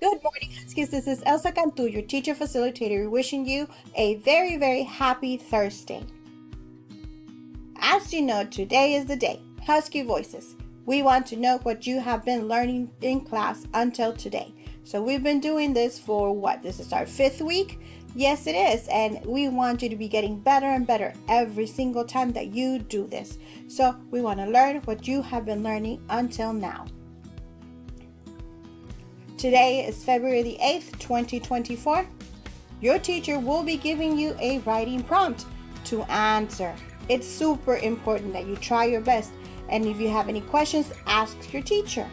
Good morning, Huskies. This is Elsa Cantu, your teacher facilitator, wishing you a very, very happy Thursday. As you know, today is the day. Husky Voices. We want to know what you have been learning in class until today. So we've been doing this for what? This is our 5th week? Yes, it is. And we want you to be getting better and better every single time that you do this. So we want to learn what you have been learning until now. Today is February the 8th, 2024. Your teacher will be giving you a writing prompt to answer. It's super important that you try your best. And if you have any questions, ask your teacher.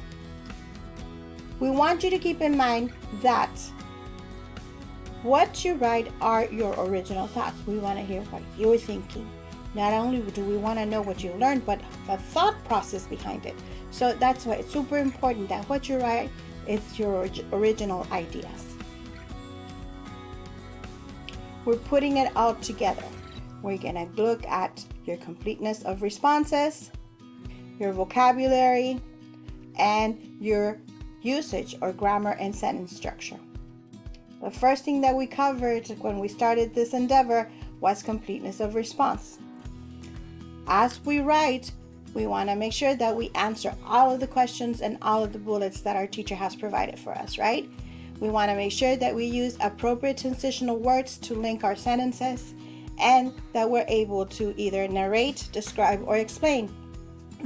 We want you to keep in mind that what you write are your original thoughts. We want to hear what you're thinking. Not only do we want to know what you learned, but the thought process behind it. So that's why it's super important that what you write is your original ideas. We're putting it all together. We're going to look at your completeness of responses, your vocabulary, and your usage or grammar and sentence structure. The first thing that we covered when we started this endeavor was completeness of response. As we write, we want to make sure that we answer all of the questions and all of the bullets that our teacher has provided for us, right? We want to make sure that we use appropriate transitional words to link our sentences and that we're able to either narrate, describe, or explain,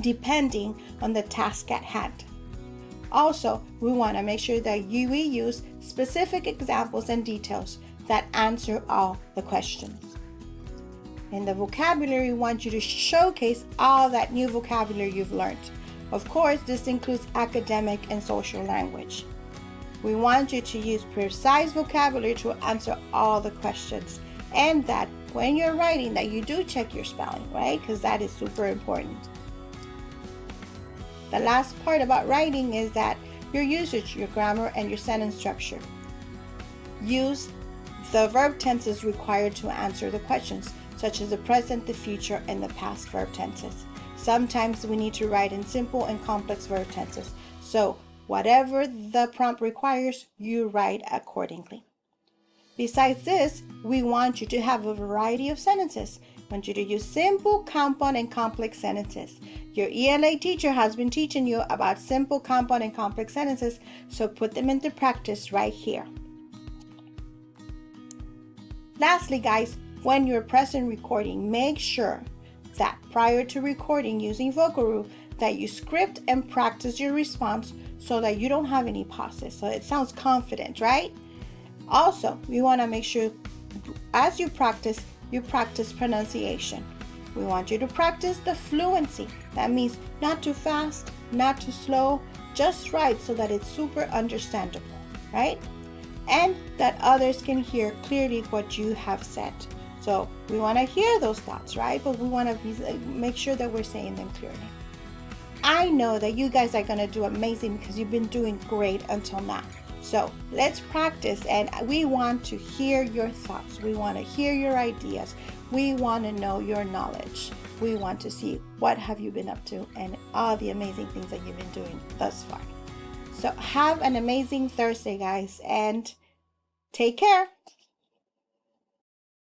depending on the task at hand. Also, we want to make sure that we use specific examples and details that answer all the questions. In the vocabulary, we want you to showcase all that new vocabulary you've learned. Of course, this includes academic and social language. We want you to use precise vocabulary to answer all the questions, and that when you're writing that you do check your spelling, right? Because that is super important. The last part about writing is that your usage, your grammar, and your sentence structure. Use the verb tenses required to answer the questions, such as the present, the future, and the past verb tenses. Sometimes we need to write in simple and complex verb tenses. So whatever the prompt requires, you write accordingly. Besides this, we want you to have a variety of sentences. We want you to use simple, compound, and complex sentences. Your ELA teacher has been teaching you about simple, compound, and complex sentences, so put them into practice right here. Lastly, guys, when you're pressing recording, make sure that prior to recording using Vocaloo that you script and practice your response so that you don't have any pauses. So it sounds confident, right? Also, we want to make sure as you practice pronunciation. We want you to practice the fluency. That means not too fast, not too slow, just right so that it's super understandable, right? And that others can hear clearly what you have said. So we want to hear those thoughts, right? But we want to make sure that we're saying them clearly. I know that you guys are going to do amazing because you've been doing great until now. So let's practice, and we want to hear your thoughts. We want to hear your ideas. We want to know your knowledge. We want to see what have you been up to and all the amazing things that you've been doing thus far. So have an amazing Thursday, guys, and take care.